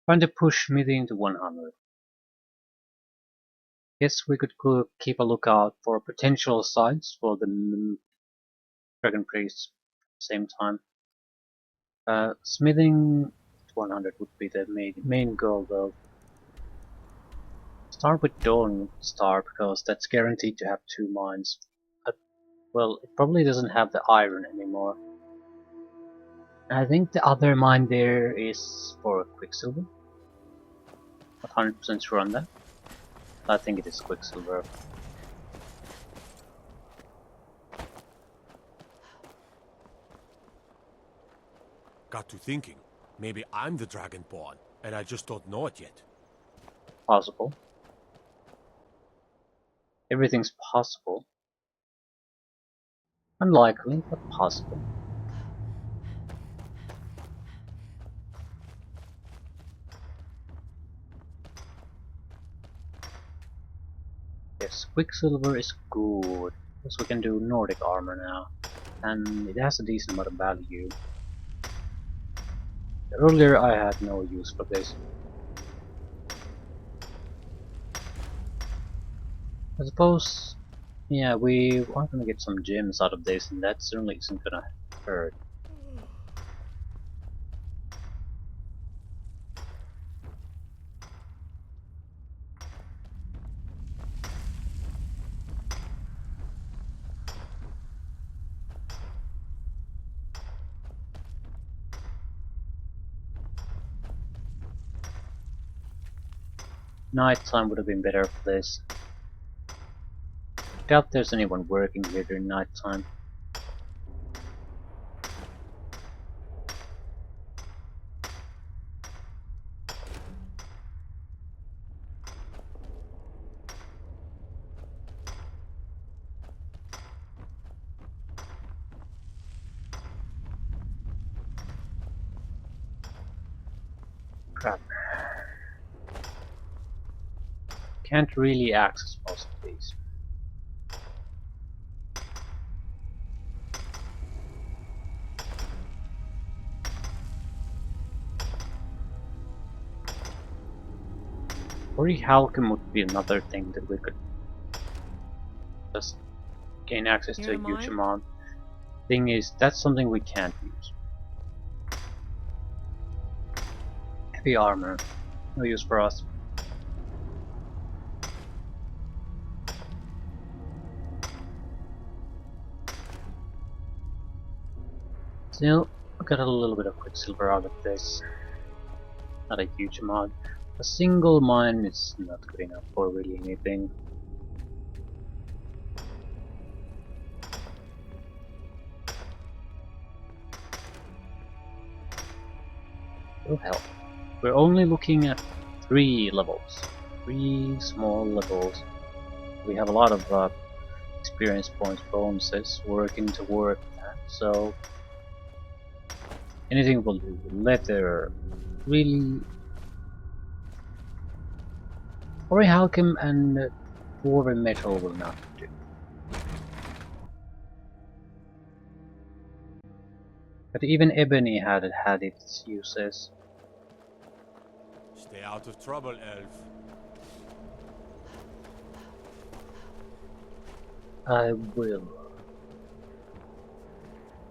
Trying to push smithing to 100. Guess we could keep a lookout for potential sites for the dragon priests at the same time. Smithing to 100 would be the main goal though. Start with Dawn Star because that's guaranteed to have 2 mines. But, well, it probably doesn't have the iron anymore. I think the other mine there is for Quicksilver. Not 100% sure on that. I think it is Quicksilver. Got to thinking, maybe I'm the Dragonborn, and I just don't know it yet. Possible. Everything's possible. Unlikely, but possible. Yes, Quicksilver is good. Because we can do Nordic armor now. And it has a decent amount of value. Earlier I had no use for this. I suppose, yeah, we are gonna get some gems out of this, and that certainly isn't gonna hurt. Nighttime would have been better for this. Doubt there's anyone working here during nighttime. Crap. Can't really access most of these. Halcyon would be another thing that we could just gain access to a huge amount. Thing is, that's something we can't use. Heavy armor, no use for us. Still, I got a little bit of Quicksilver out of this. Not a huge amount. A single mine is not good enough for really anything. It'll help. We're only looking at 3 levels. 3 small levels. We have a lot of experience points, bonuses, working toward that, so anything will do. Leather, really. Halcyon and dwarven metal will not do. But even ebony had its uses. Stay out of trouble, elf. I will.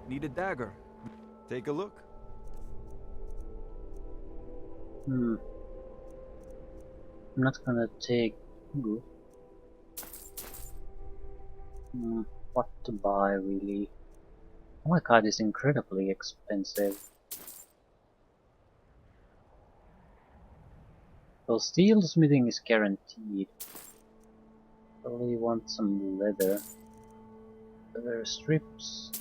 Need a dagger. Take a look. I'm not gonna take. What to buy really? Oh my god, it's incredibly expensive. Well, steel smithing is guaranteed. Probably want some leather. Leather strips.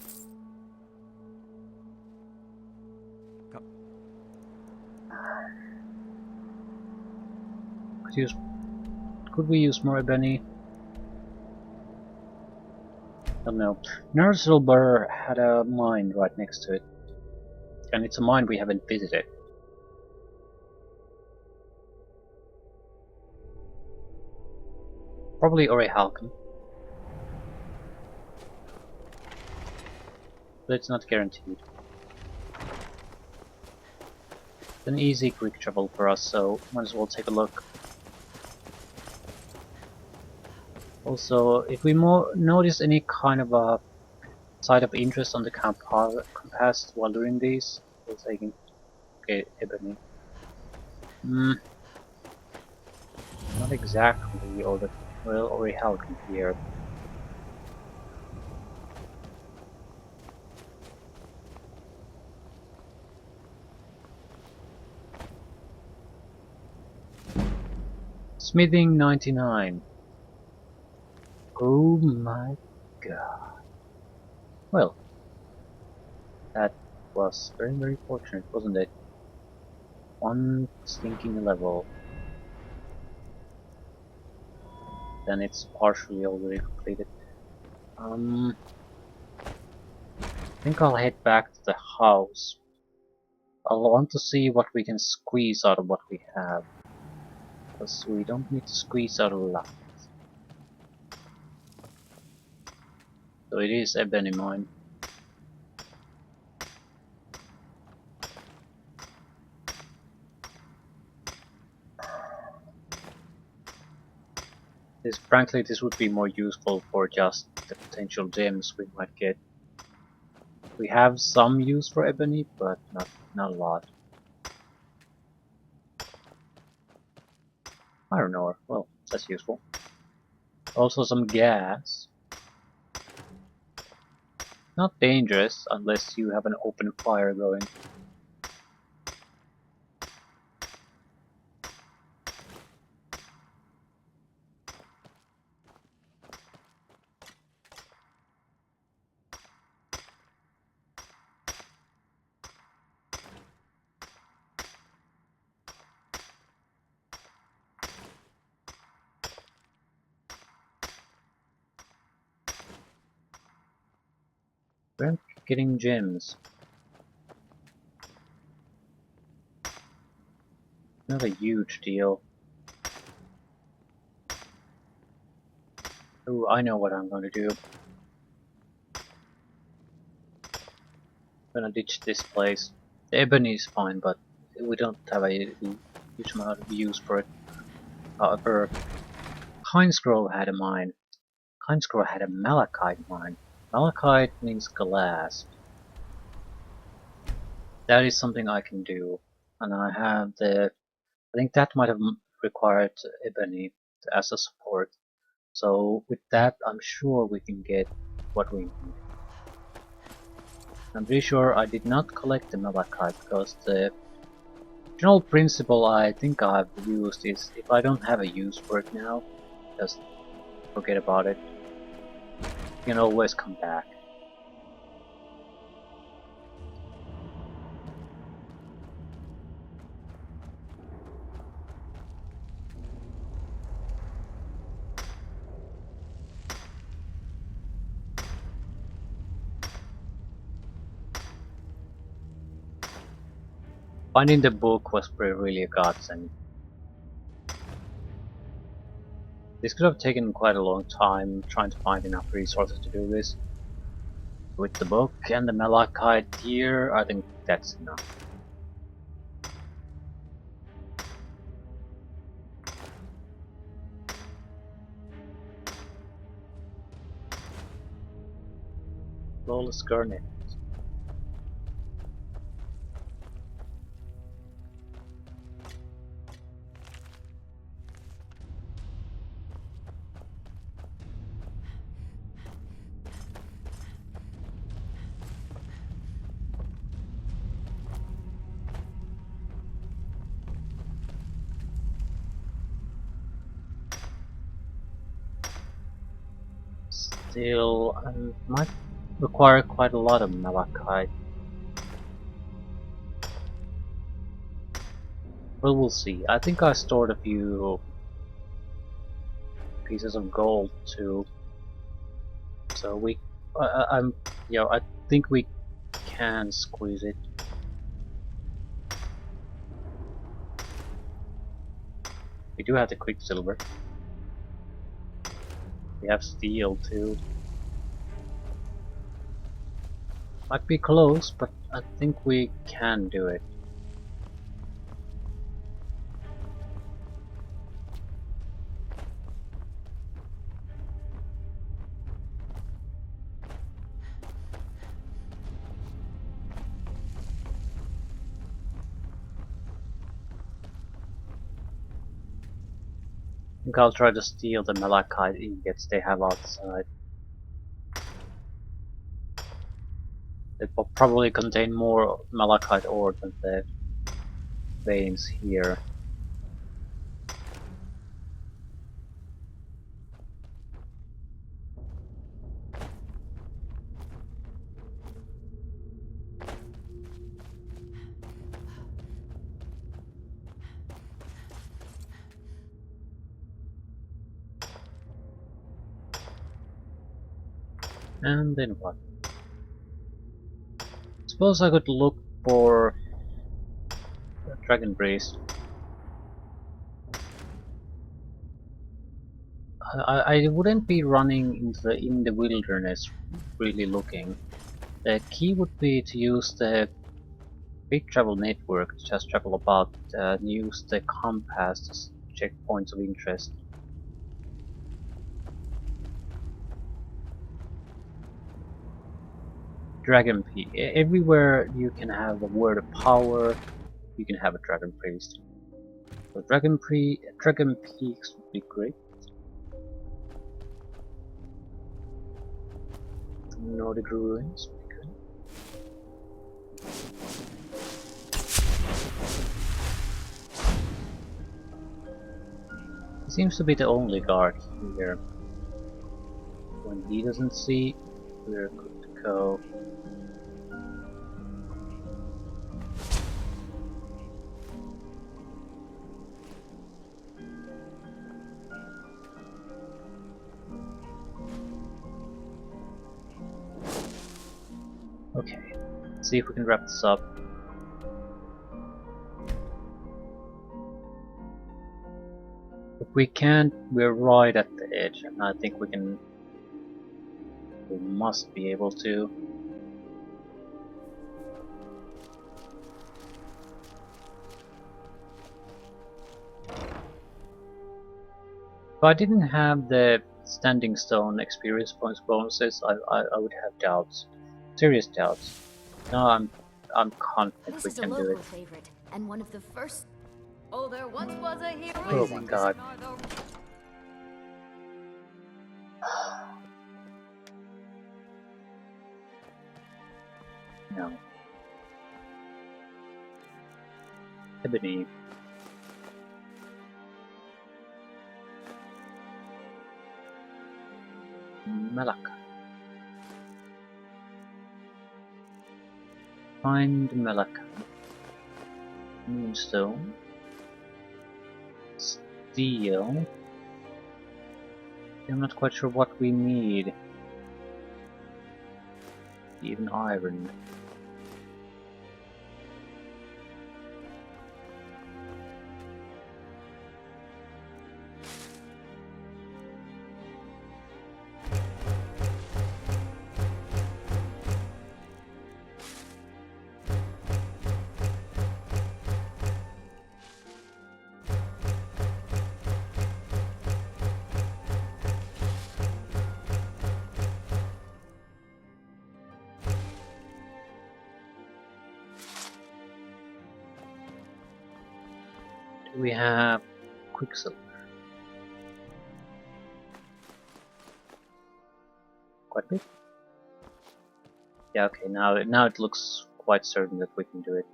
Could we use more ebony? Don't know. Narsilber had a mine right next to it. And it's a mine we haven't visited. Probably Halcyon. But it's not guaranteed. an easy quick travel for us, so might as well take a look. Also, if we notice any kind of a site of interest on the compass while doing these, we'll take it. Okay, ebony. Not exactly all that well or how here. Smithing 99. Oh my god. Well, that was very fortunate, wasn't it? One stinking level. Then it's partially already completed. I think I'll head back to the house. I'll want to see what we can squeeze out of what we have. Because we don't need to squeeze out a lot. So it is ebony mine. Frankly, this would be more useful for just the potential gems we might get. We have some use for ebony, but not a lot. Iron ore, well, that's useful. Also some gas. Not dangerous unless you have an open fire going. We're getting gems. Not a huge deal. Oh, I know what I'm going to do. I'm gonna ditch this place. The ebony is fine, but we don't have a huge amount of use for it. However, Hinesgrove had a mine. Hinesgrove had a malachite mine. Malachite means glass. That is something I can do. And I have the... I think that might have required ebony as a support. So with that, I'm sure we can get what we need. I'm pretty sure I did not collect the malachite because the general principle I think I've used is if I don't have a use for it now, just forget about it. You can always come back. Finding the book was really a godsend. This could have taken quite a long time trying to find enough resources to do this. With the book and the malachite here, I think that's enough. Flawless garnet. Still, might require quite a lot of malachite. Well, we'll see. I think I stored a few pieces of gold too. So I think we can squeeze it. We do have the quicksilver. We have steel too. Might be close, but I think we can do it. think I'll try to steal the malachite ingots they have outside. They will probably contain more malachite ore than the veins here. And then what? Suppose I could look for a dragon priest. I wouldn't be running in the wilderness really looking. The key would be to use the big travel network to just travel about and use the compass to check points of interest. Dragon Peak. Everywhere you can have a word of power, you can have a dragon priest. So dragon peaks would be great. Nordic ruins would be good. He seems to be the only guard here. When he doesn't see, we're good to go. Okay, let's see if we can wrap this up. If we can't, we're right at the edge, and I think we can. We must be able to. If I didn't have the standing stone experience points bonuses, I would have doubts, serious doubts. Now I'm confident This we is a can do local it. favorite, and one of the first. Oh, there once was a hero. Oh my god. No. Ebony. Malacca. Find Malacca. Moonstone. Steel. I'm not quite sure what we need. Even iron. We have Quicksilver. Quite big. Yeah, okay, now it looks quite certain that we can do it.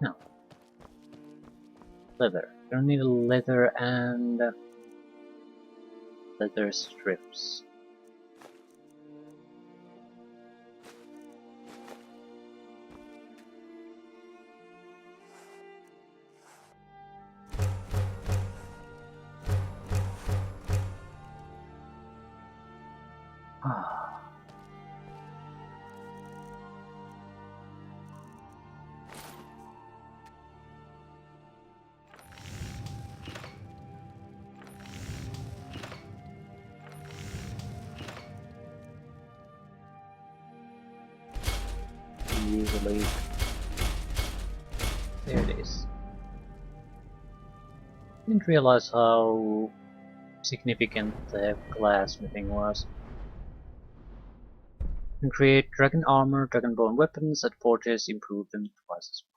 No. Leather. We don't need a leather and leather strips. Ah. Usually. There it is. Didn't realize how significant the glassmithing was. can create dragon armor, dragon bone weapons at forges, improve them twice as well.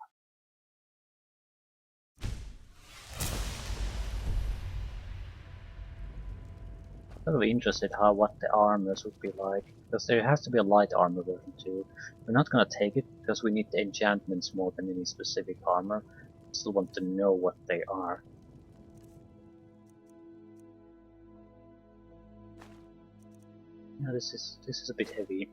I'm really interested what the armors would be like, because there has to be a light armor version too. We're not gonna take it because we need the enchantments more than any specific armor. I still want to know what they are. Now this is a bit heavy.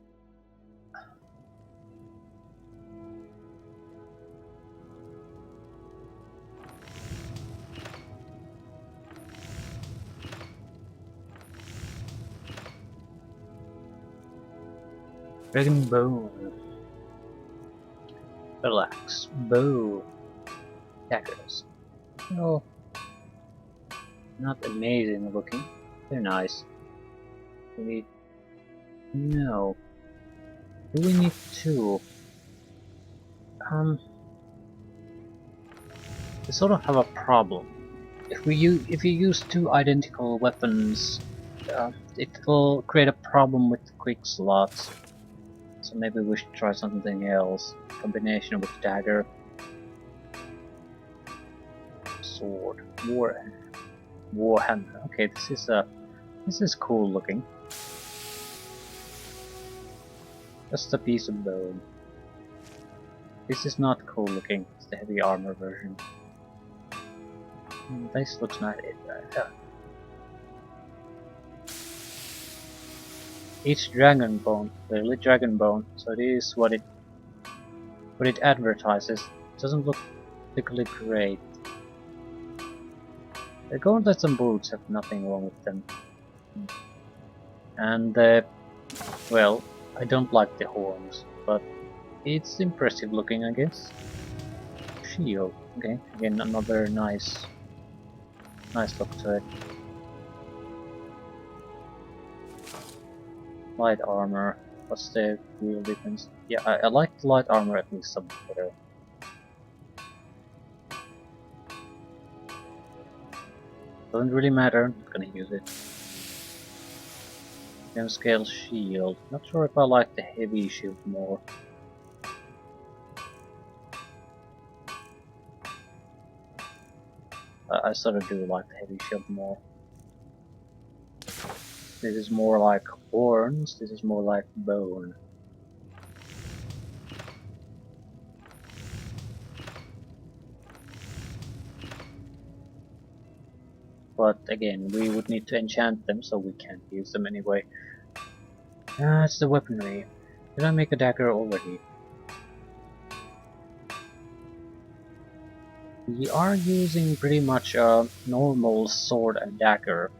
Dragon bone. Relax. Bow. Daggers. Well, not amazing looking. They're nice. We need... No. Do we need two? We sort of have a problem. If you use two identical weapons, it will create a problem with the quick slots. So maybe we should try something else. Combination with dagger, sword, warhammer. Okay, this is cool looking. Just a piece of bone. This is not cool looking. It's the heavy armor version. This looks nice. Each dragon bone, clearly dragon bone. So this is what it advertises. It doesn't look particularly great. The gauntlets and boots have nothing wrong with them. And well, I don't like the horns, but it's impressive looking, I guess. Shield. Okay, again another nice look to it. Light armor. What's the real difference? Yeah, I like the light armor at least some better. Doesn't really matter, I'm not gonna use it. Gem scale shield. Not sure if I like the heavy shield more. I sort of do like the heavy shield more. This is more like horns, this is more like bone. But again, we would need to enchant them, so we can't use them anyway. It's the weaponry. Did I make a dagger already? We are using pretty much a normal sword and dagger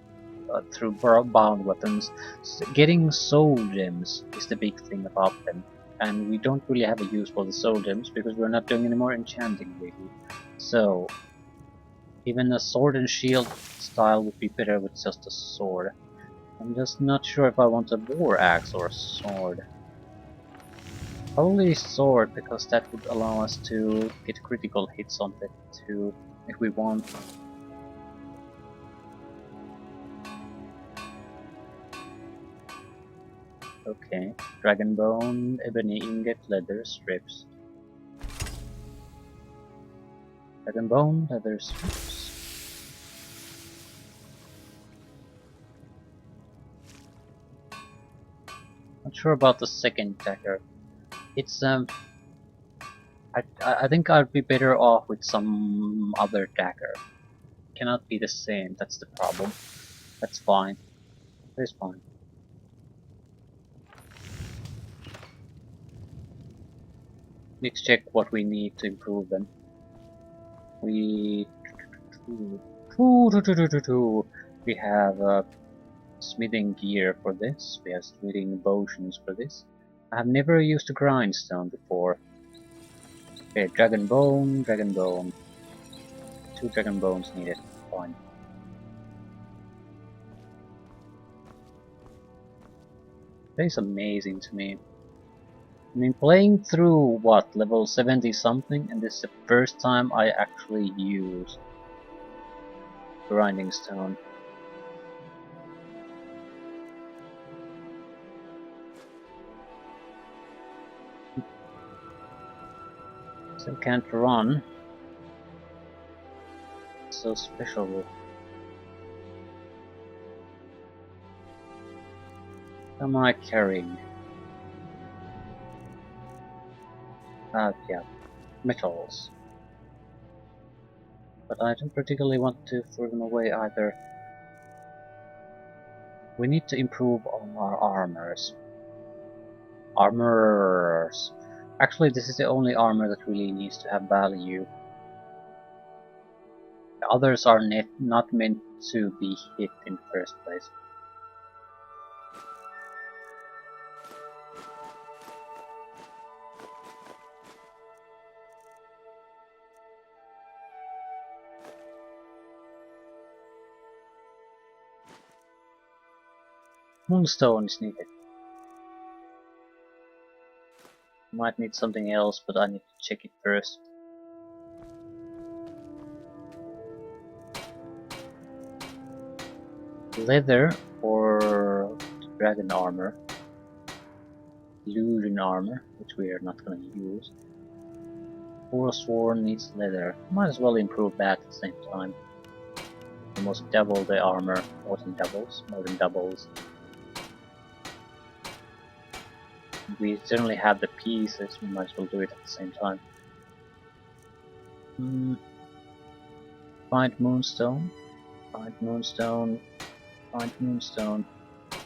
through bound weapons. So getting soul gems is the big thing about them. And we don't really have a use for the soul gems because we're not doing any more enchanting really. So even a sword and shield style would be better with just a sword. I'm just not sure if I want a war axe or a sword. Probably sword, because that would allow us to get critical hits on it too, if we want. Okay, dragon bone, ebony ingot, leather strips. Dragon bone, leather strips. Not sure about the second dagger. It's I think I'd be better off with some other dagger. Cannot be the same, that's the problem. That's fine. That's fine. Let's check what we need to improve them. We have smithing gear for this. We have smithing potions for this. I have never used a grindstone before. Okay, dragon bone, dragon bone. 2 dragon bones needed. Fine. That is amazing to me. I mean, playing through, what, level 70 something, and this is the first time I actually use grinding stone. can't run. So special. What am I carrying? Yeah, metals. But I don't particularly want to throw them away either. We need to improve on our armors. Armors! Actually, this is the only armor that really needs to have value. The others are not meant to be hit in the first place. Moonstone is needed. Might need something else, but I need to check it first. Leather or dragon armor. Illusion armor, which we are not going to use. Forsworn needs leather. Might as well improve that at the same time. Almost double the armor. More than doubles. We certainly have the pieces, we might as well do it at the same time. Find moonstone. Find moonstone. Find moonstone. I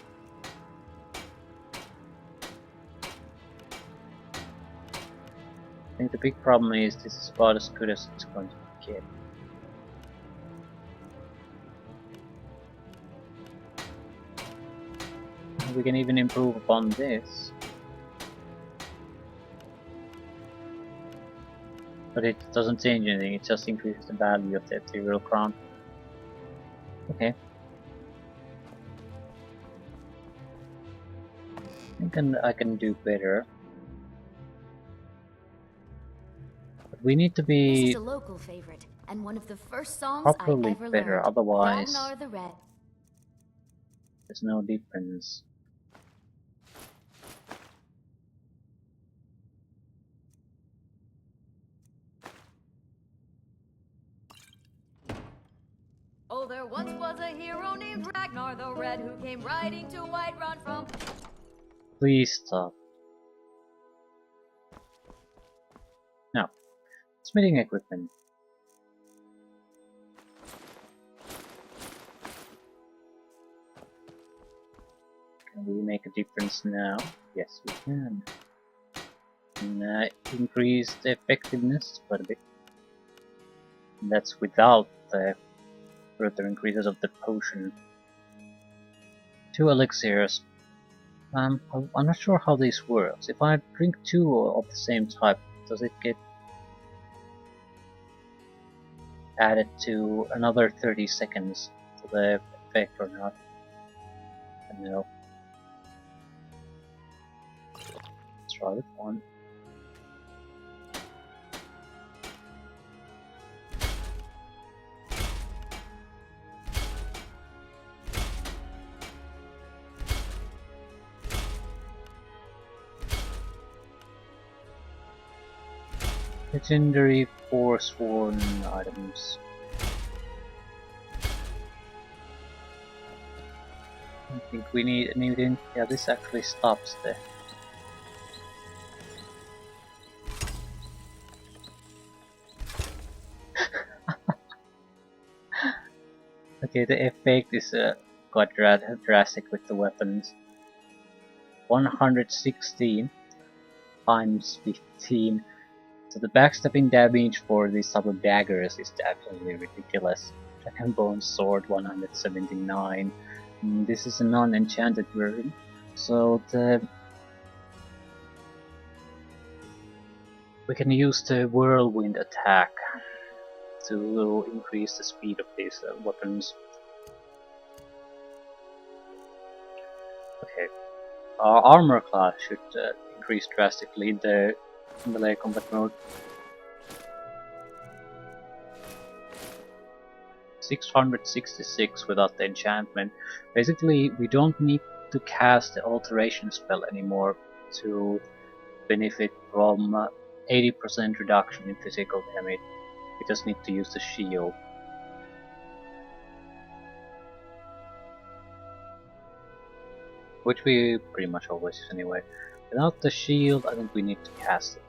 think the big problem is this is about as good as it's going to get. We can even improve upon this. But it doesn't change anything, it just increases the value of the ethereal crown. Okay. I think I can do better. But we need to This be is a local favorite, and one of the first songs properly I ever better, learned. otherwise Ragnar the Red. there's no difference. Oh, there once was a hero named Ragnar the Red who came riding to Whiterun from... Please stop. Now, smithing equipment. Can we make a difference now? Yes, we can. And, increase the effectiveness quite a bit. And that's without the further increases of the potion. 2 elixirs. I'm not sure how this works. If I drink 2 of the same type, does it get added to another 30 seconds to the effect or not? I don't know. Let's try with 1. Legendary Forsworn items. I think we need anything. Yeah, this actually stops the. Okay, the effect is quite drastic with the weapons. 116 times 15. So the backstabbing damage for these type of daggers is absolutely ridiculous. Dragonbone sword 179. This is a non-enchanted version, so we can use the whirlwind attack to increase the speed of these weapons. Okay, our armor class should increase drastically in the melee combat mode. 666 without the enchantment. Basically, we don't need to cast the alteration spell anymore to benefit from 80% reduction in physical damage. We just need to use the shield. Which we pretty much always use anyway. Without the shield, I think we need to cast it.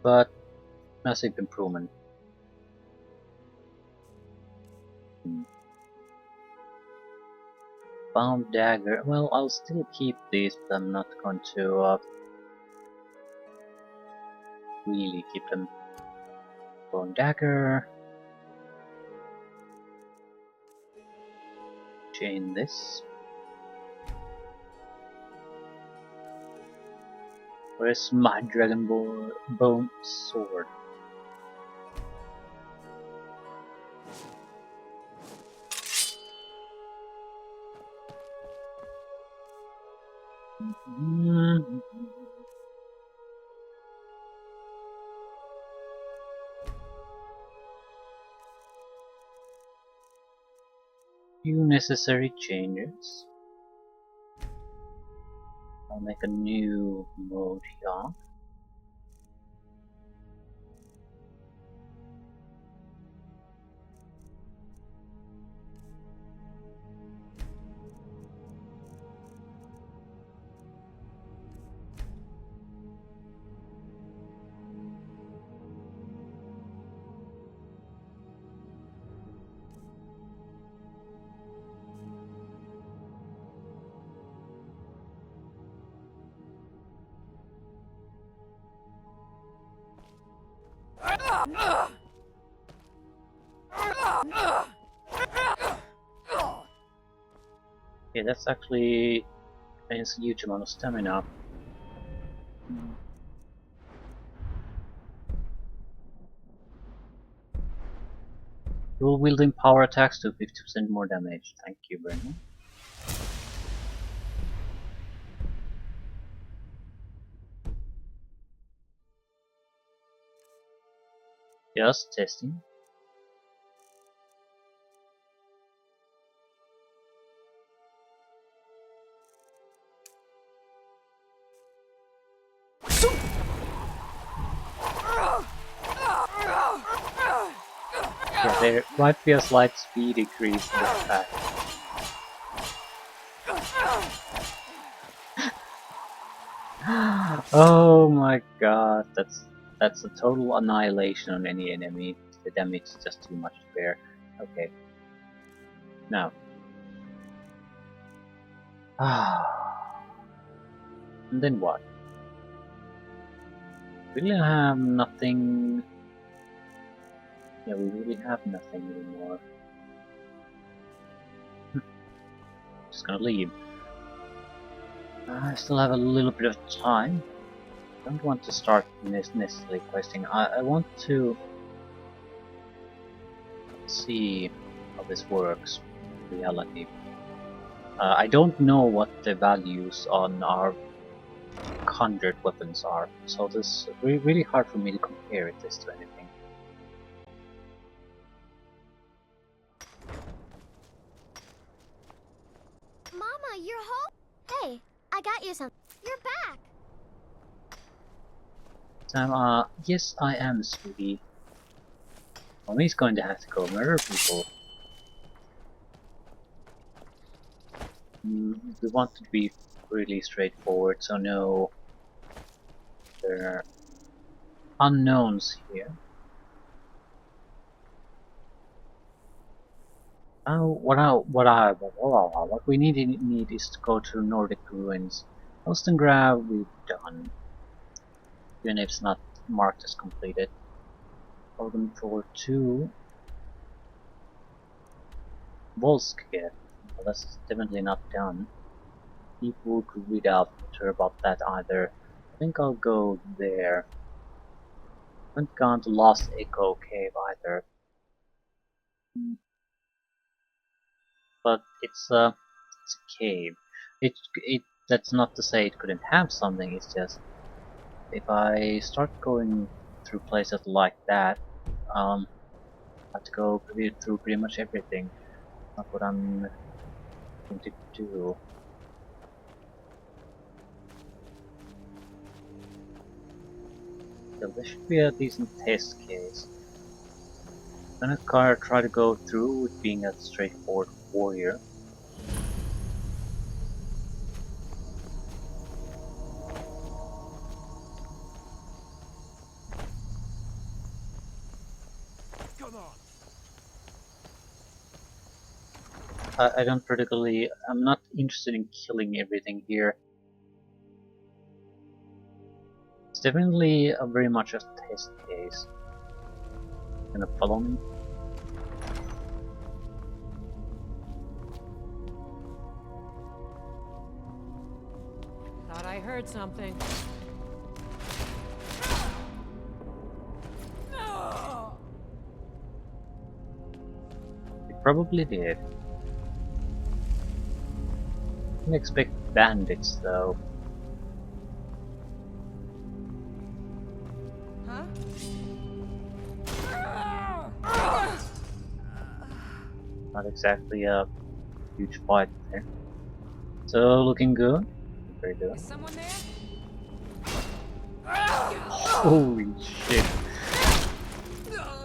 But massive improvement. Bound dagger. Well, I'll still keep these, but I'm not going to really keep them. Bound dagger. Chain this. Where's my dragon bone sword? Few necessary changes. I'll make a new mode here. Yeah, that's actually a huge amount of stamina. Dual wielding power attacks do 50% more damage. Thank you very much. Just testing. Yeah, there might be a slight speed decrease in this pack. Oh my god, that's a total annihilation on any enemy. The damage is just too much to bear. Okay. Now. And then what? We really have nothing. Yeah, we really have nothing anymore. Just gonna leave. I still have a little bit of time. I don't want to start necessarily questing. I want to see how this works in reality. I don't know what the values on our conjured weapons are, so this is really hard for me to compare this to anything. Mama, you're home? Hey, I got you something. You're back! Sam, yes I am, sweetie. Mommy's going to have to go murder people. We want to be really straightforward, so no, there are unknowns here. What we need is to go to Nordic ruins. Grave we've done, even if it's not marked as completed. Golden Troll 2. Volskit. Well, that's definitely not done. People could read out about that either. I think I'll go there. Haven't gone to Lost Echo Cave either. But it's a cave. That's not to say it couldn't have something, it's just if I start going through places like that, I have to go through pretty much everything. Not what I'm going to do. Still, there should be a decent test case. Gonna try to go through with being a straightforward warrior. Come on. I don't particularly. I'm not interested in killing everything here. It's definitely very much a test case. Gonna follow me? Thought I heard something. It probably did. Didn't expect bandits though. Huh? Not exactly a huge fight there. So looking good. Very good. Is someone there? Holy shit.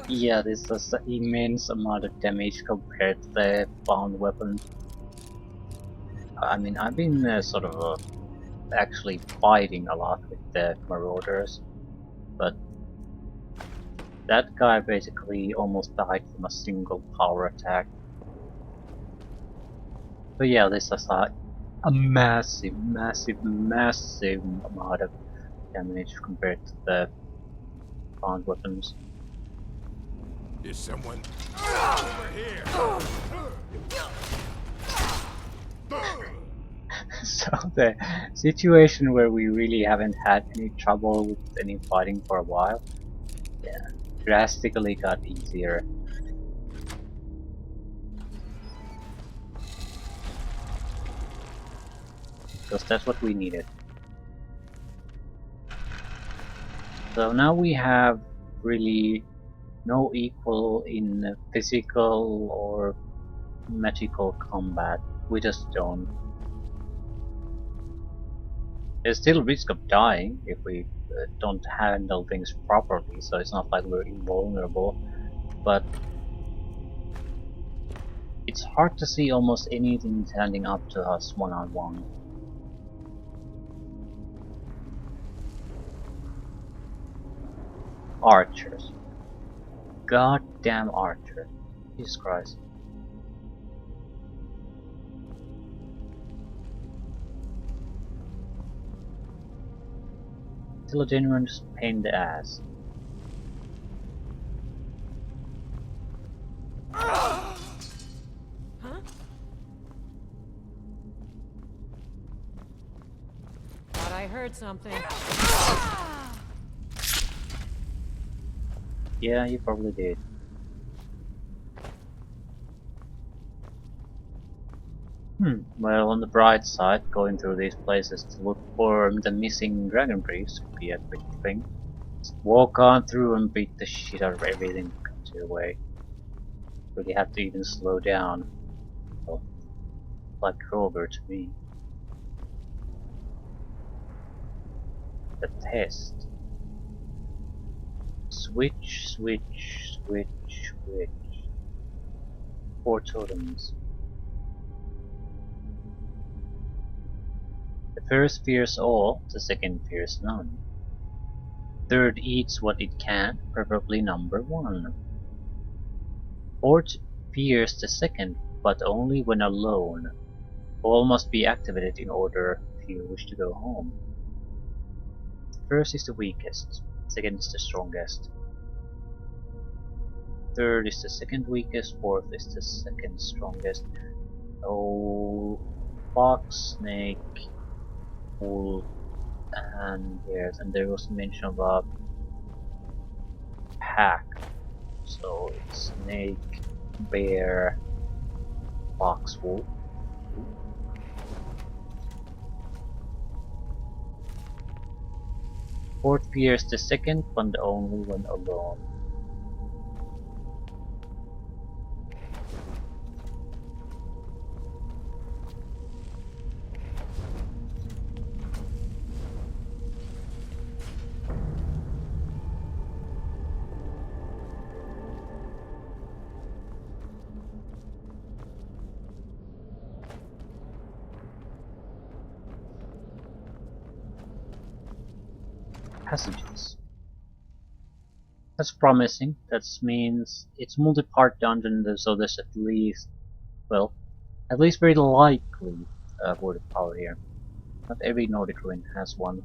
Yeah, this does an immense amount of damage compared to the bound weapon. I mean, I've been sort of actually fighting a lot with the marauders, but that guy basically almost died from a single power attack. But yeah, this has a massive amount of damage compared to the bound weapons. Is someone over here? So the situation where we really haven't had any trouble with any fighting for a while, yeah, drastically got easier. Because that's what we needed. So now we have really no equal in physical or magical combat. We just don't. There's still risk of dying if we don't handle things properly, so it's not like we're invulnerable, but it's hard to see almost anything standing up to us one-on-one. Archers. Goddamn archer. Jesus Christ. Still a genuine pain in the ass. Huh? Thought I heard something. Yeah, you probably did. Well, on the bright side, going through these places to look for the missing dragon briefs could be a quick thing. Just walk on through and beat the shit out of everything that comes your way. Really have to even slow down. Well, like Kroger to me. The test. Switch. 4 totems. The first fears all, the second fears none. Third eats what it can, preferably number 1. Fourth fears the second, but only when alone. All must be activated in order if you wish to go home. First is the weakest, second is the strongest. Third is the second weakest, fourth is the second strongest. Oh, fox, snake, wolf, and yes, and there was mention of a pack. So it's snake, bear, fox, wolf. Fourth fears the second, but only when alone. passages. That's promising. That means it's multi-part dungeon, so there's at least, well, at least very likely word of power here. Not every Nordic ruin has one.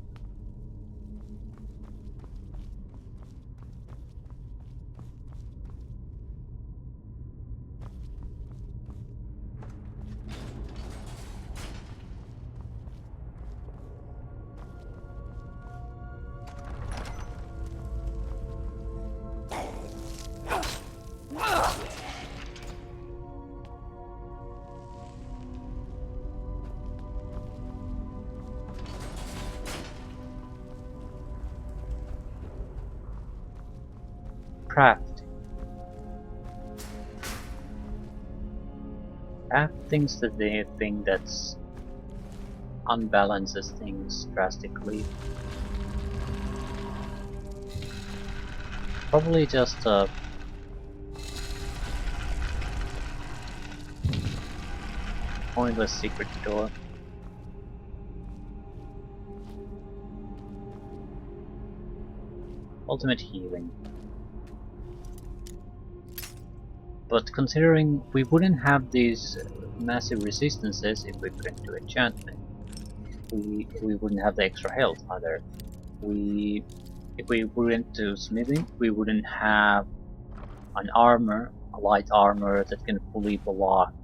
Crafting. Crafting's the thing that's unbalances things drastically. Probably just a pointless secret door. Ultimate healing. But considering we wouldn't have these massive resistances if we couldn't do enchantment, we wouldn't have the extra health either. If we wouldn't do smithing, we wouldn't have an armor, a light armor that can fully block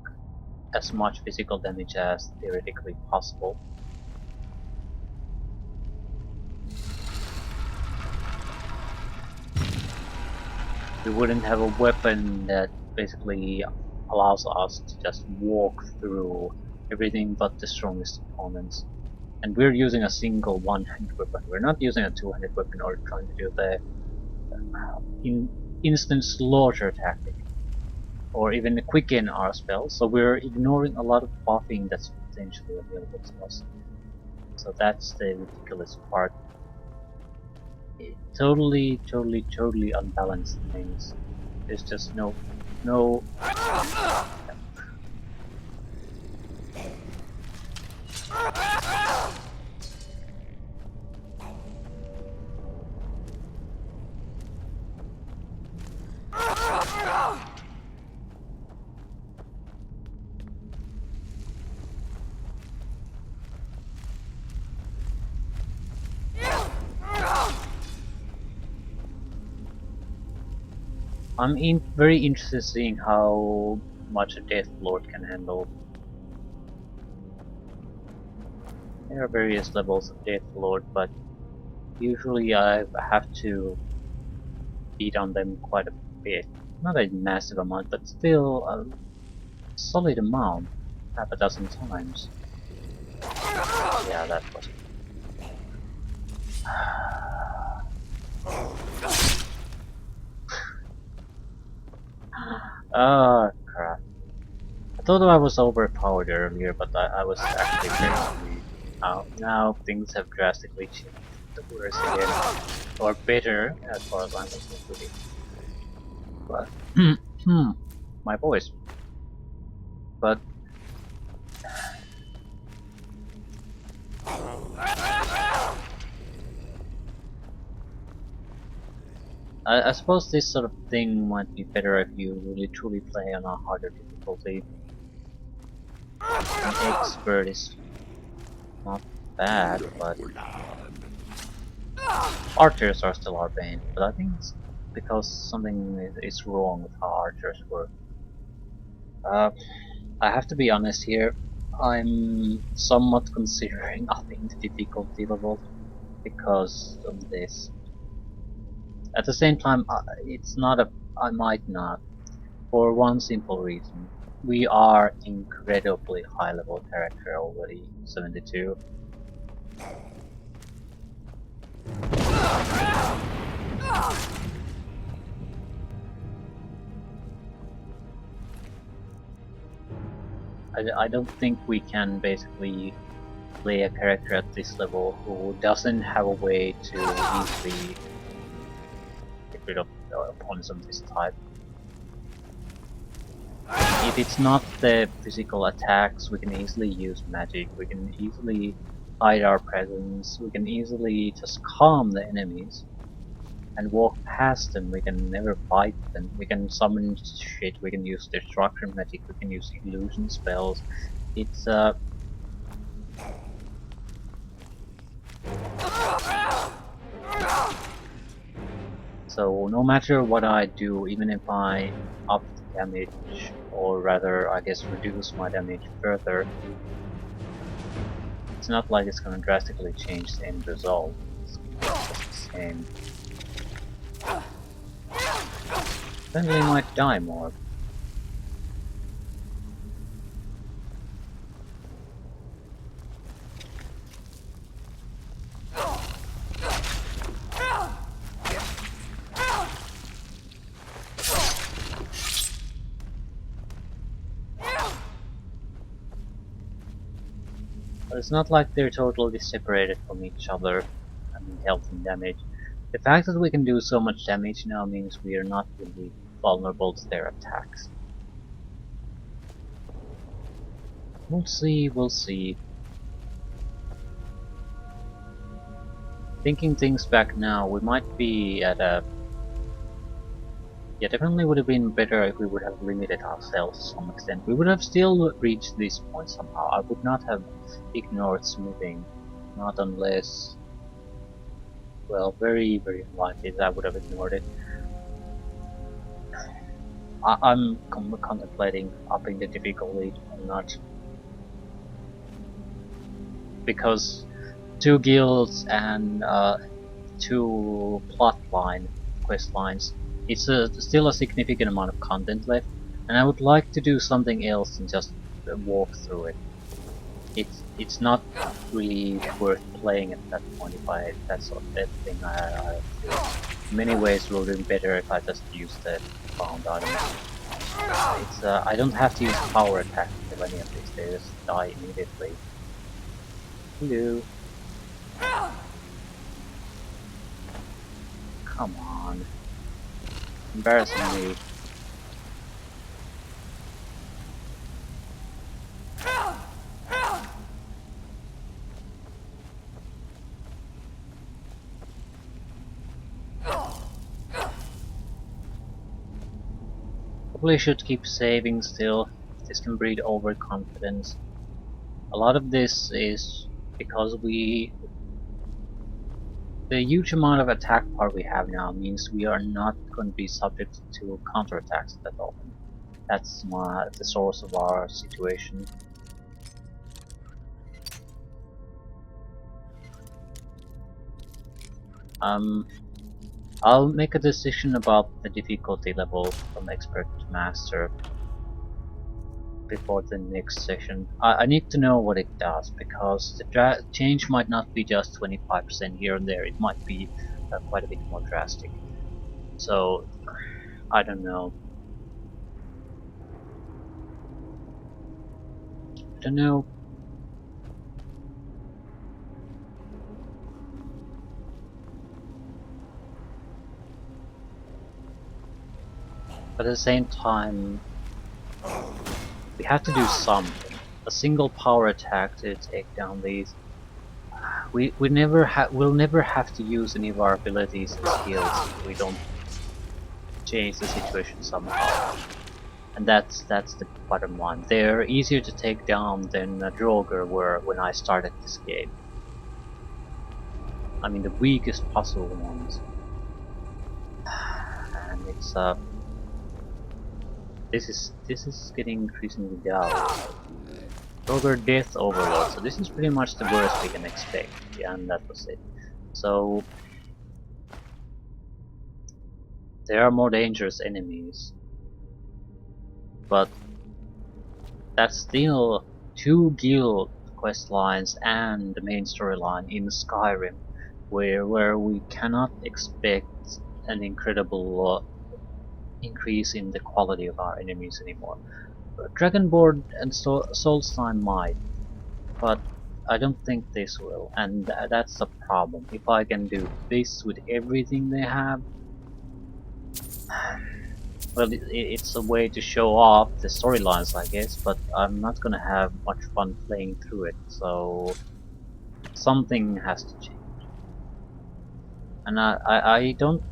as much physical damage as theoretically possible. We wouldn't have a weapon that basically allows us to just walk through everything but the strongest opponents. And we're using a single one-handed weapon. We're not using a two-handed weapon or trying to do the instant slaughter tactic, or even quicken our spells. So we're ignoring a lot of buffing that's potentially available to us. So that's the ridiculous part. It totally unbalanced things. There's just no. I'm very interested in seeing how much a Death Lord can handle. There are various levels of Death Lord, but usually I have to beat on them quite a bit. Not a massive amount, but still a solid amount. Half a dozen times. Yeah, that was it. Ah, crap. I thought I was overpowered earlier, but I was actually very weak. Now things have drastically changed. The worse again. Or better, as far as I'm concerned. But, my voice. But, I suppose this sort of thing might be better if you really truly play on a harder difficulty. An expert is not bad, but archers are still our bane. But I think it's because something is wrong with how archers work. I have to be honest here. I'm somewhat considering upping the difficulty level because of this. At the same time, it's not a. I might not, for one simple reason. We are incredibly high level character already, 72. I don't think we can basically play a character at this level who doesn't have a way to easily get rid of opponents of this type. If it's not the physical attacks, we can easily use magic, we can easily hide our presence, we can easily just calm the enemies and walk past them. We can never fight them. We can summon shit, we can use destruction magic, we can use illusion spells. It's so no matter what I do, even if I up the damage, or rather I guess reduce my damage further, it's not like it's gonna drastically change the end result. It's just the same. Then they might die more. But it's not like they're totally separated from each other, I mean health and damage. The fact that we can do so much damage now means we are not really vulnerable to their attacks. We'll see, we'll see. Thinking things back now, we might be at a... Yeah, definitely would have been better if we would have limited ourselves to some extent. We would have still reached this point somehow. I would not have ignored smithing. Not unless... Well, very, very unlikely that I would have ignored it. I'm contemplating upping the difficulty or not. Because 2 guilds and 2 quest lines, it's still a significant amount of content left, and I would like to do something else than just walk through it. It's not really worth playing at that point if that's sort of that thing I feel. In many ways it would have been better if I just used the found item. It's I don't have to use power attack for any of these, they just die immediately. Hello. Come on. Embarrassing me. Probably should keep saving still. This can breed overconfidence. A lot of this is because the huge amount of attack power we have now means we are not going to be subject to counterattacks that often. That's the source of our situation. I'll make a decision about the difficulty level from expert to master before the next session. I need to know what it does, because the change might not be just 25% here and there, it might be quite a bit more drastic. So, I don't know. I don't know. But at the same time, we have to do something. A single power attack to take down these. We'll never have to use any of our abilities and skills if we don't change the situation somehow. And that's the bottom line. They're easier to take down than Draugr were when I started this game. I mean the weakest possible ones. And it's this is getting increasingly down. Draugr Death Overlord, so this is pretty much the worst we can expect. Yeah, and that was it. So there are more dangerous enemies, but that's still 2 guild quest lines and the main storyline in Skyrim, where we cannot expect an incredible increase in the quality of our enemies anymore. Dragonborn and Solstheim might, but I don't think this will, and that's the problem. If I can do this with everything they have, well, it's a way to show off the storylines, I guess, but I'm not gonna have much fun playing through it, so something has to change. And I don't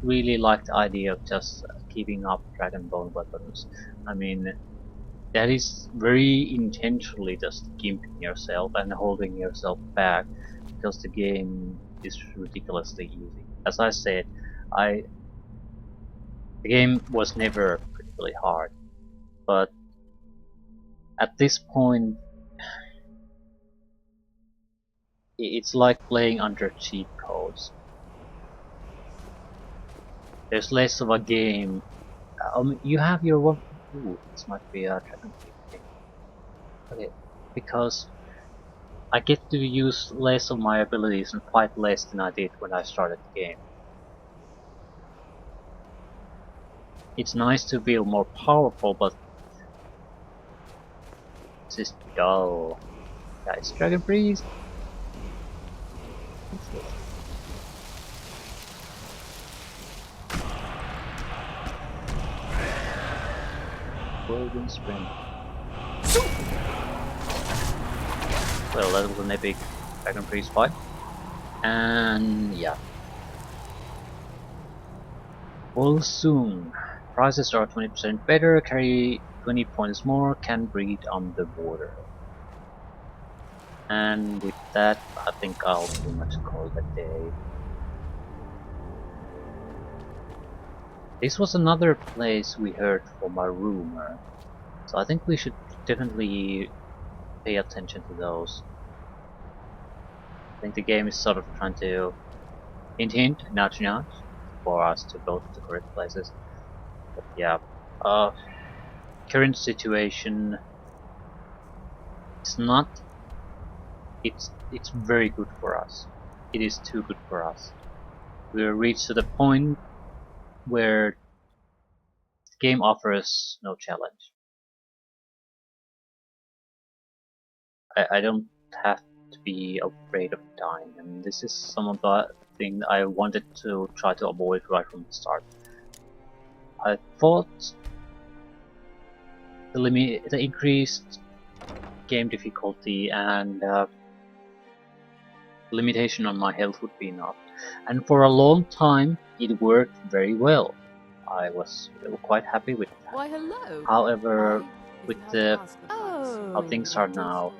really like the idea of just keeping up Dragonbone weapons. I mean, that is very intentionally just gimping yourself and holding yourself back because the game is ridiculously easy. As I said, the game was never particularly hard, but at this point, it's like playing under cheat codes. There's less of a game. You have your one. Ooh, this might be a Dragon Quest game. Okay, because I get to use less of my abilities and fight less than I did when I started the game. It's nice to feel more powerful, but this is dull. Guys, Dragon Priest! Golden Sprint. Well, that was an epic Dragon Priest fight. And yeah. Soon. Prices are 20% better, carry 20 points more, can breed underwater. And with that, I think I'll pretty much call it a day. This was another place we heard from a rumor, so I think we should definitely pay attention to those. I think the game is sort of trying to hint, nudge, for us to go to the correct places. But yeah, current situation is not. It's very good for us. It is too good for us. We're reached to the point where the game offers no challenge. I don't have to be afraid of dying, and this is some of the thing I wanted to try to avoid right from the start. I thought the increased game difficulty and limitation on my health would be enough, and for a long time it worked very well. I was quite happy with that. Why, hello. However, If with you have the to ask the price. how things are now,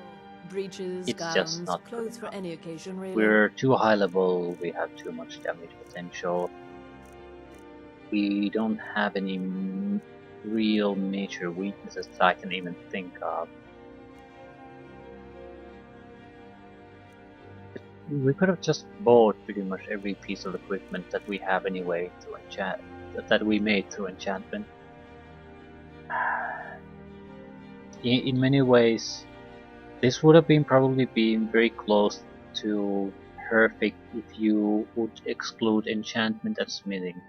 Breeches, it's gowns, just not good clothes for enough. any occasion, really. We're too high level, we have too much damage potential. We don't have any real major weaknesses that I can even think of. We could have just bought pretty much every piece of equipment that we have anyway to enchant, that we made through enchantment. In many ways, this would have probably been very close to perfect if you would exclude enchantment and smithing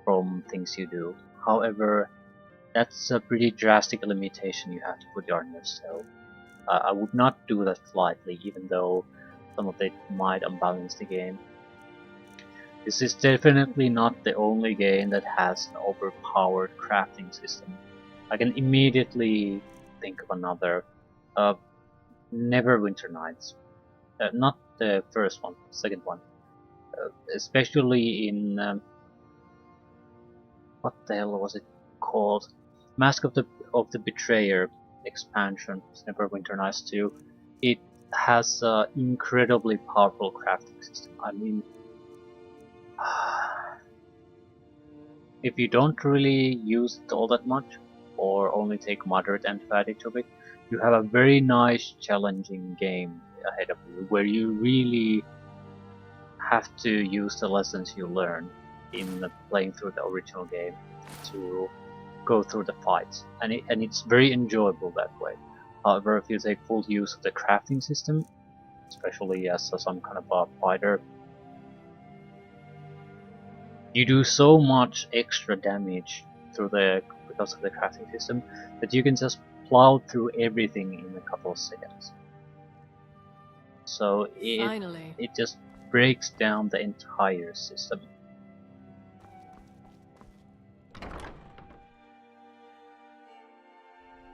from things you do. However, that's a pretty drastic limitation you have to put on yourself. I would not do that lightly, even though some of it might unbalance the game. This is definitely not the only game that has an overpowered crafting system. I can immediately think of another. Neverwinter Nights. Not the first one, the second one. Especially in what the hell was it called? Mask of the Betrayer expansion, Neverwinter Nights 2. It has an incredibly powerful crafting system. I mean, if you don't really use it all that much, or only take moderate advantage of it, you have a very nice, challenging game ahead of you, where you really have to use the lessons you learn in playing through the original game to go through the fights, and it's very enjoyable that way. However, if you take full use of the crafting system, especially as some kind of a fighter, you do so much extra damage because of the crafting system that you can just plow through everything in a couple of seconds. So it just breaks down the entire system.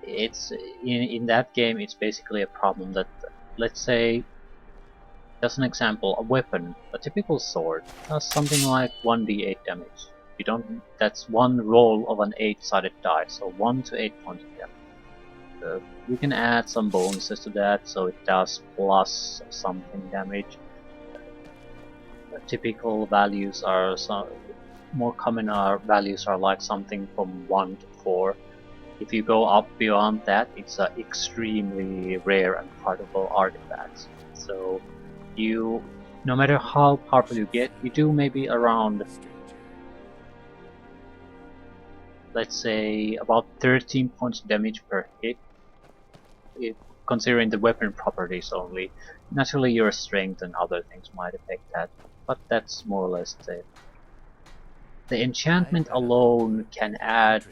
It's in that game, it's basically a problem that, let's say Just an example, a weapon, a typical sword, does something like 1d8 damage. You don't. That's one roll of an 8-sided die, so 1 to 8 points of damage. You can add some bonuses to that, so it does plus something damage. Typical values are some more common values are like something from 1 to 4. If you go up beyond that, it's extremely rare and portable artifacts. So you, no matter how powerful you get, you do maybe around, let's say, about 13 points damage per hit, if considering the weapon properties only. Naturally, your strength and other things might affect that, but that's more or less it. The enchantment alone can add.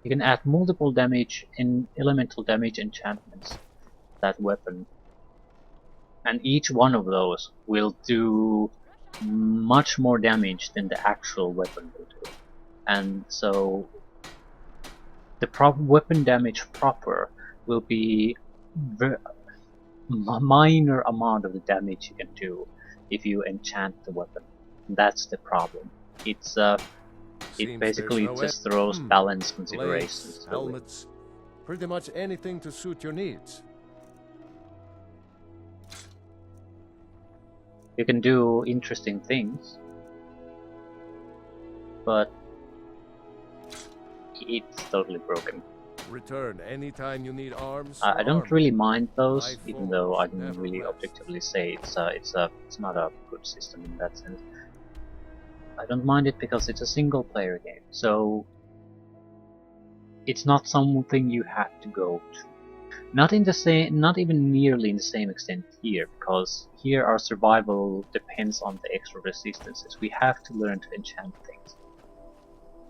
You can add multiple damage in elemental damage enchantments to that weapon, and each one of those will do much more damage than the actual weapon will do. And so the weapon damage proper will be a minor amount of the damage you can do if you enchant the weapon. That's the problem. It basically just throws balance considerations Blades, to it. helmets, pretty much anything to suit your needs. You can do interesting things, but it's totally broken. Return anytime you need arms. I or don't armor. really mind those, High even though I forms can never really rest. objectively say it's not a good system in that sense. I don't mind it because it's a single player game, so it's not something you have to go to. Not even nearly in the same extent here, because here our survival depends on the extra resistances. We have to learn to enchant things.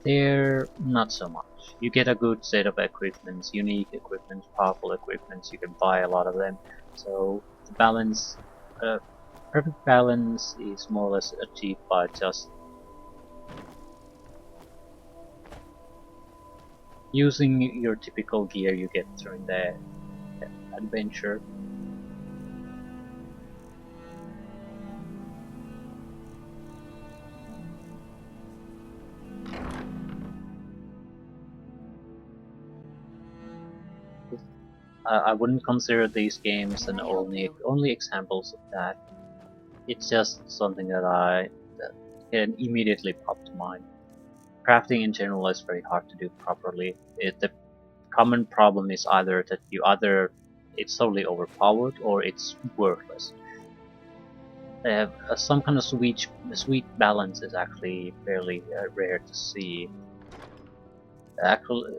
There, not so much. You get a good set of equipments, unique equipments, powerful equipments. You can buy a lot of them. So the balance, perfect balance, is more or less achieved by just using your typical gear you get during the adventure. I wouldn't consider these games an only examples of that. It's just something that can immediately pop to mind. Crafting in general is very hard to do properly. The common problem is either that it's totally overpowered or it's worthless. Some kind of sweet balance is actually fairly rare to see. Actually,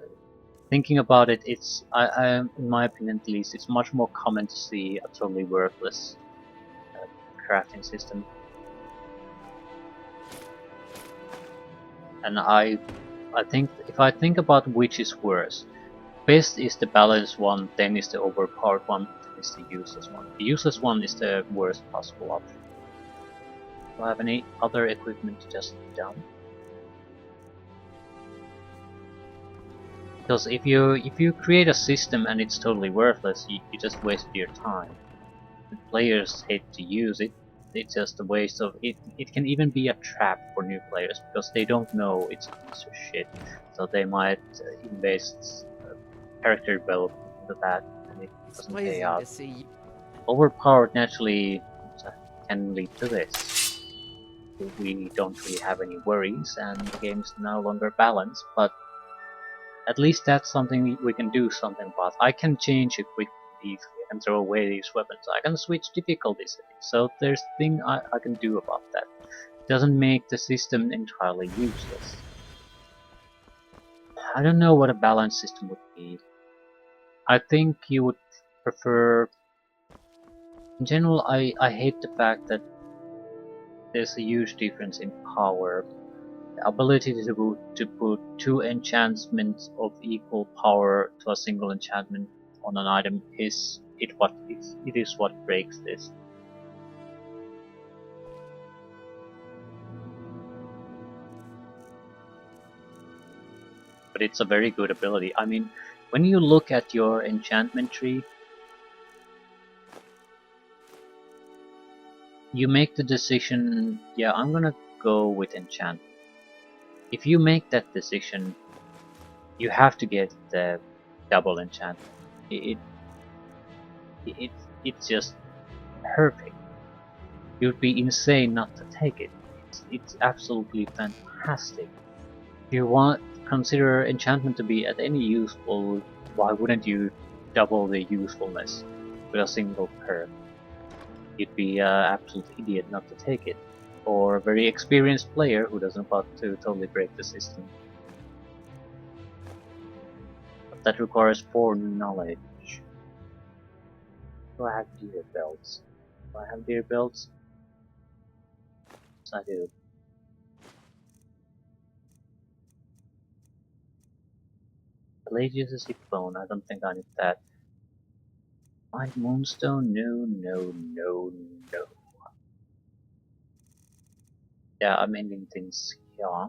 thinking about it, in my opinion at least, it's much more common to see a totally worthless crafting system. And I think if I think about which is worse, best is the balanced one, then is the overpowered one, then is the useless one. The useless one is the worst possible option. Do I have any other equipment to just dump? Because if you create a system and it's totally worthless, you just wasted your time. The players hate to use it. It's just a waste of it. It can even be a trap for new players because they don't know it's a piece of shit. So they might invest character development into that, and it doesn't pay out. Overpowered naturally can lead to this. We don't really have any worries, and the game is no longer balanced. But at least that's something we can do something about. I can change it quickly, easily. I can throw away these weapons. I can switch difficulties. So there's thing I can do about that. It doesn't make the system entirely useless. I don't know what a balanced system would be. I think you would prefer... In general, I hate the fact that there's a huge difference in power. The ability to put two enchantments of equal power to a single enchantment on an item is what breaks this. But it's a very good ability. I mean, when you look at your enchantment tree, you make the decision, yeah, I'm gonna go with enchantment. If you make that decision, you have to get the double enchantment. It, it it's just perfect. You'd be insane not to take it. It's absolutely fantastic. If you want consider enchantment to be at any useful, why wouldn't you double the usefulness with a single perk? You'd be an absolute idiot not to take it, or a very experienced player who doesn't want to totally break the system. But that requires foreknowledge. Do I have deer belts? Do I have deer belts? Yes, I do. Pelagius' hip bone, I don't think I need that. White moonstone? No, no, no, no. Yeah, I'm ending things here.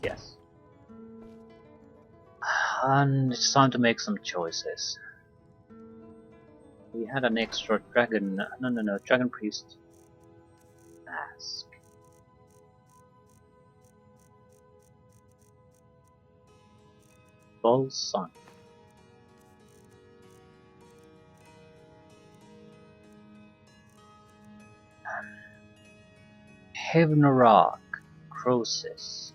Yes. And it's time to make some choices. We had an extra dragon, no, dragon priest mask. Full sun. Hevnarak, Croesus,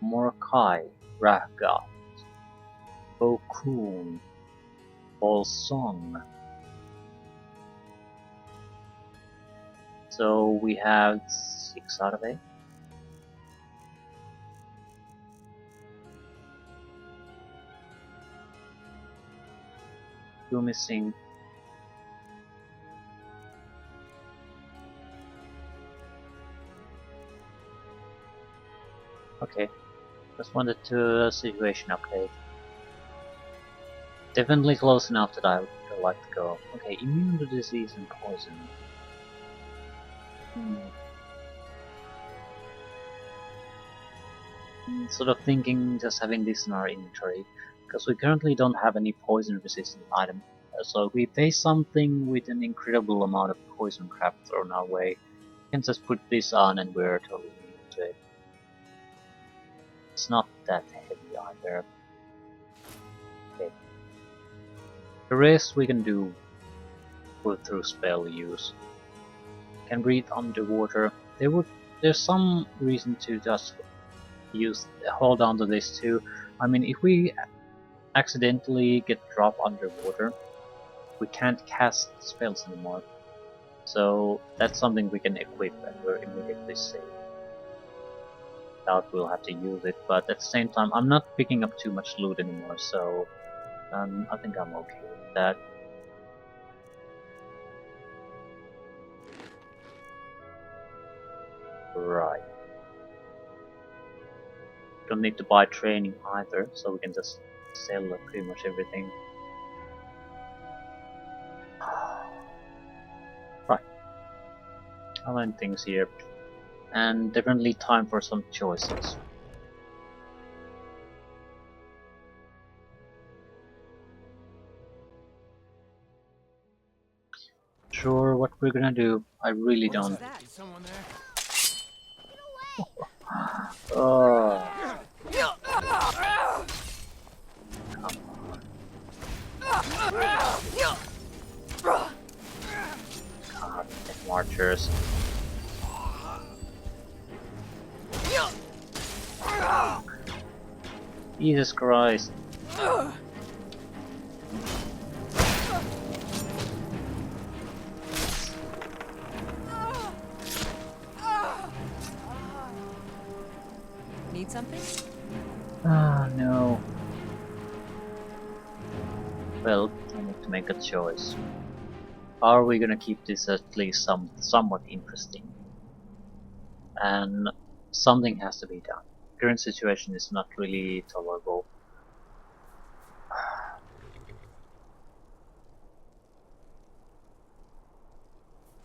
Mordecai, Raga, Okun, Bolsong. So we have 6 out of 8. Two missing. Okay, just wanted to situation update. Definitely close enough that I would like to go. Okay, immune to disease and poison. Sort of thinking just having this in our inventory, because we currently don't have any poison resistant item. So if we face something with an incredible amount of poison crap thrown our way, we can just put this on and we're totally immune to it. It's not that heavy either. Okay. The rest we can do through spell use. Can breathe underwater. There's some reason to just hold on to this too. I mean, if we accidentally get dropped underwater, we can't cast spells anymore. So that's something we can equip and we're immediately safe. Doubt we'll have to use it, but at the same time I'm not picking up too much loot anymore, so I think I'm okay with that. Right. Don't need to buy training either, so we can just sell pretty much everything. Right. I'll end things here. And definitely time for some choices. Sure, what we're gonna do, I really don't. Someone there? Oh. God, marchers. Jesus Christ. Need something? Ah, no. Well, I need to make a choice. Are we gonna keep this at least somewhat interesting? And something has to be done. Current situation is not really tolerable.